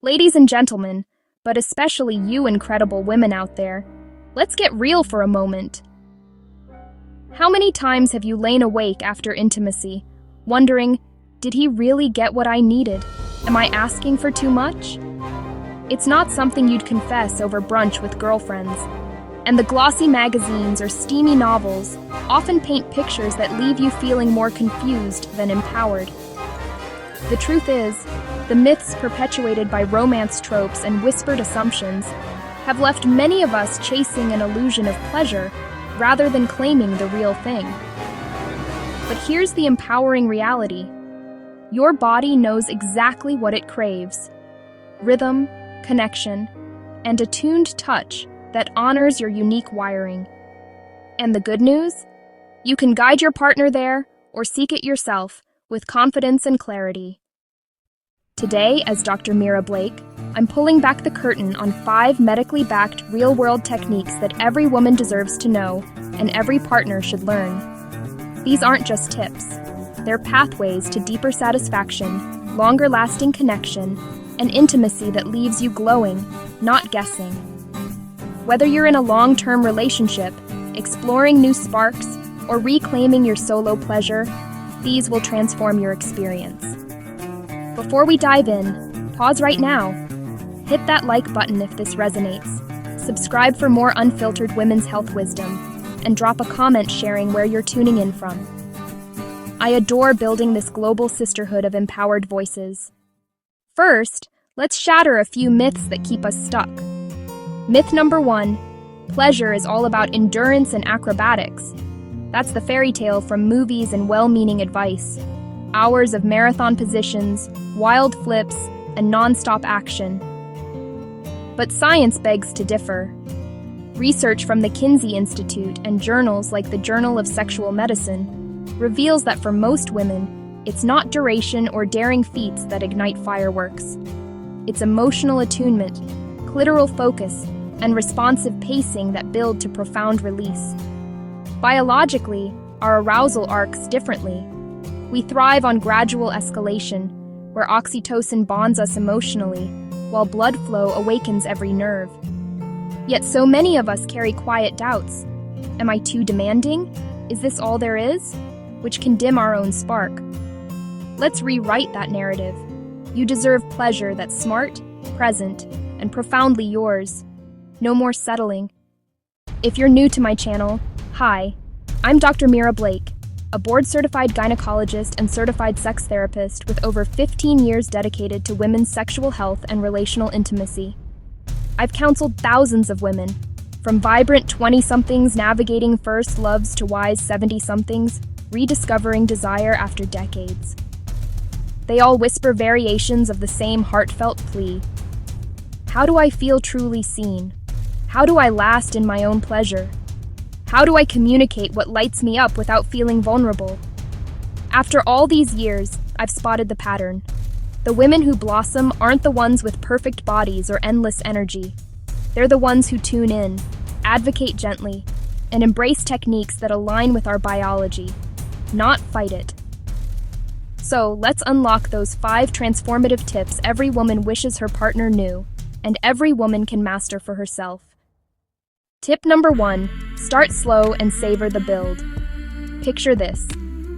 Ladies and gentlemen, but especially you incredible women out there, let's get real for a moment. How many times have you lain awake after intimacy, wondering, did he really get what I needed? Am I asking for too much? It's not something you'd confess over brunch with girlfriends. And the glossy magazines or steamy novels often paint pictures that leave you feeling more confused than empowered. The truth is, the myths perpetuated by romance tropes and whispered assumptions have left many of us chasing an illusion of pleasure rather than claiming the real thing. But here's the empowering reality. Your body knows exactly what it craves: rhythm, connection, and attuned touch that honors your unique wiring. And the good news? You can guide your partner there or seek it yourself with confidence and clarity. Today, as Dr. Mira Blake, I'm pulling back the curtain on 5 medically backed real-world techniques that every woman deserves to know and every partner should learn. These aren't just tips. They're pathways to deeper satisfaction, longer-lasting connection, and intimacy that leaves you glowing, not guessing. Whether you're in a long-term relationship, exploring new sparks, or reclaiming your solo pleasure, these will transform your experience. Before we dive in, pause right now. Hit that like button if this resonates. Subscribe for more unfiltered women's health wisdom, and drop a comment sharing where you're tuning in from. I adore building this global sisterhood of empowered voices. First, let's shatter a few myths that keep us stuck. Myth number 1, pleasure is all about endurance and acrobatics. That's the fairy tale from movies and well-meaning advice. Hours of marathon positions, wild flips, and non-stop action. But science begs to differ. Research from the Kinsey Institute and journals like the Journal of Sexual Medicine reveals that for most women, it's not duration or daring feats that ignite fireworks. It's emotional attunement, clitoral focus, and responsive pacing that build to profound release. Biologically, our arousal arcs differently. We thrive on gradual escalation, where oxytocin bonds us emotionally, while blood flow awakens every nerve. Yet so many of us carry quiet doubts. Am I too demanding? Is this all there is? Which can dim our own spark. Let's rewrite that narrative. You deserve pleasure that's smart, present, and profoundly yours. No more settling. If you're new to my channel, hi, I'm Dr. Mira Blake, a board-certified gynecologist and certified sex therapist with over 15 years dedicated to women's sexual health and relational intimacy. I've counseled thousands of women, from vibrant 20-somethings navigating first loves to wise 70-somethings, rediscovering desire after decades. They all whisper variations of the same heartfelt plea. How do I feel truly seen? How do I last in my own pleasure? How do I communicate what lights me up without feeling vulnerable? After all these years, I've spotted the pattern. The women who blossom aren't the ones with perfect bodies or endless energy. They're the ones who tune in, advocate gently, and embrace techniques that align with our biology, not fight it. So, let's unlock those 5 transformative tips every woman wishes her partner knew, and every woman can master for herself. Tip number 1, start slow and savor the build. Picture this.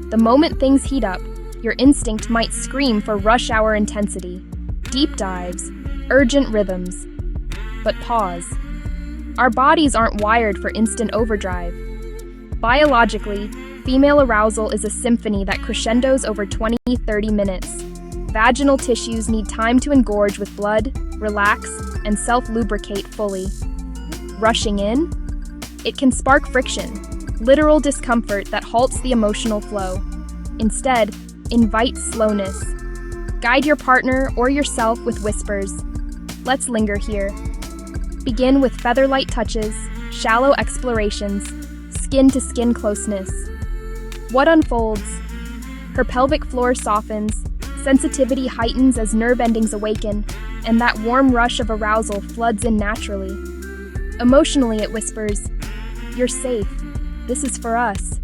The moment things heat up, your instinct might scream for rush hour intensity, deep dives, urgent rhythms. But pause. Our bodies aren't wired for instant overdrive. Biologically, female arousal is a symphony that crescendos over 20-30 minutes. Vaginal tissues need time to engorge with blood, relax, and self-lubricate fully. Rushing in? It can spark friction, literal discomfort that halts the emotional flow. Instead, invite slowness. Guide your partner or yourself with whispers. Let's linger here. Begin with feather-light touches, shallow explorations, skin-to-skin closeness. What unfolds? Her pelvic floor softens, sensitivity heightens as nerve endings awaken, and that warm rush of arousal floods in naturally. Emotionally, it whispers, "You're safe. This is for us."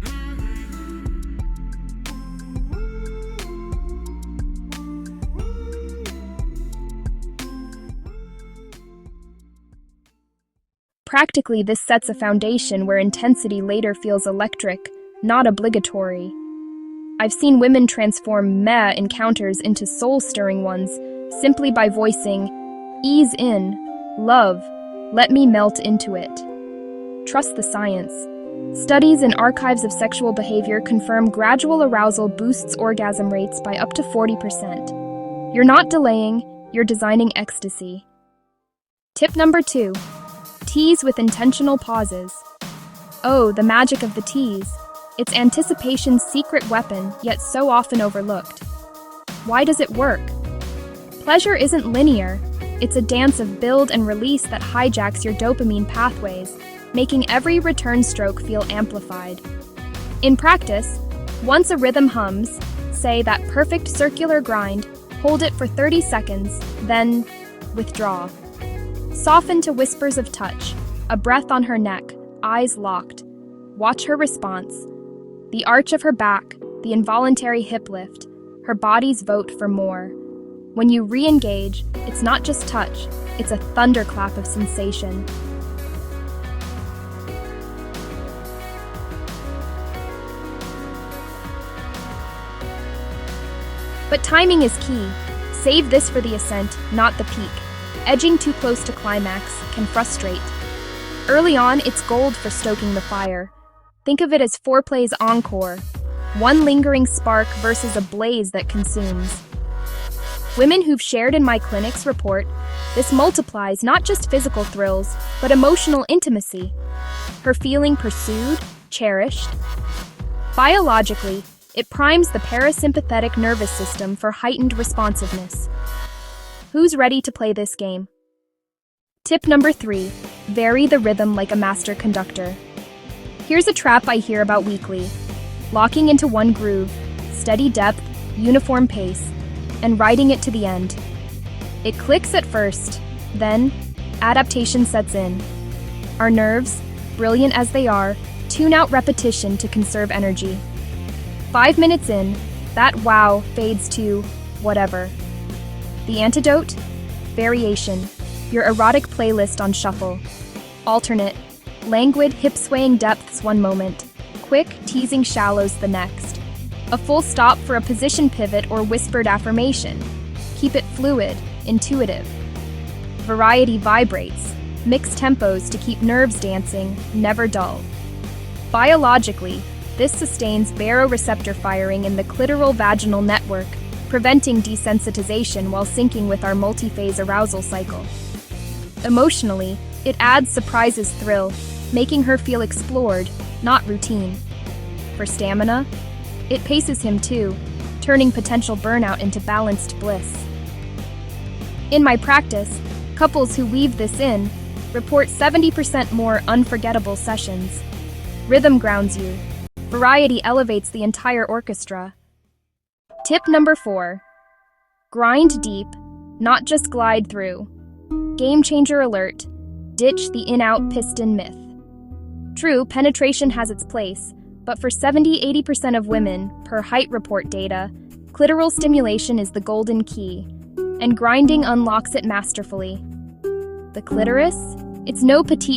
Practically, this sets a foundation where intensity later feels electric, not obligatory. I've seen women transform meh encounters into soul-stirring ones simply by voicing, "Ease in, love, let me melt into it." Trust the science. Studies in archives of sexual behavior confirm gradual arousal boosts orgasm rates by up to 40%. You're not delaying, you're designing ecstasy. Tip number 2. Tease with intentional pauses. Oh, the magic of the tease. It's anticipation's secret weapon, yet so often overlooked. Why does it work? Pleasure isn't linear. It's a dance of build and release that hijacks your dopamine pathways, making every return stroke feel amplified. In practice, once a rhythm hums, say that perfect circular grind, hold it for 30 seconds, then withdraw. Soften to whispers of touch, a breath on her neck, eyes locked. Watch her response. The arch of her back, the involuntary hip lift, her body's vote for more. When you re-engage, it's not just touch, it's a thunderclap of sensation. But timing is key. Save this for the ascent, not the peak. Edging too close to climax can frustrate. Early on, it's gold for stoking the fire. Think of it as foreplay's encore, one lingering spark versus a blaze that consumes. Women who've shared in my clinics report this multiplies not just physical thrills, but emotional intimacy. Her feeling pursued, cherished. Biologically, it primes the parasympathetic nervous system for heightened responsiveness. Who's ready to play this game? Tip number 3. Vary the rhythm like a master conductor. Here's a trap I hear about weekly. Locking into one groove, steady depth, uniform pace, and riding it to the end. It clicks at first, then adaptation sets in. Our nerves, brilliant as they are, tune out repetition to conserve energy. 5 minutes in, that wow fades to whatever. The antidote? Variation. Your erotic playlist on shuffle. Alternate. Languid, hip-swaying depths one moment. Quick, teasing shallows the next. A full stop for a position pivot or whispered affirmation. Keep it fluid, intuitive. Variety vibrates. Mix tempos to keep nerves dancing, never dull. Biologically, this sustains baroreceptor firing in the clitoral-vaginal network, preventing desensitization while syncing with our multi-phase arousal cycle. Emotionally, it adds surprises thrill, making her feel explored, not routine. For stamina, it paces him too, turning potential burnout into balanced bliss. In my practice, couples who weave this in report 70% more unforgettable sessions. Rhythm grounds you. Variety elevates the entire orchestra. Tip number 4. Grind deep, not just glide through. Game changer alert. Ditch the in-out piston myth. True, penetration has its place, but for 70-80% of women, per height report data, clitoral stimulation is the golden key, and grinding unlocks it masterfully. The clitoris? It's no petite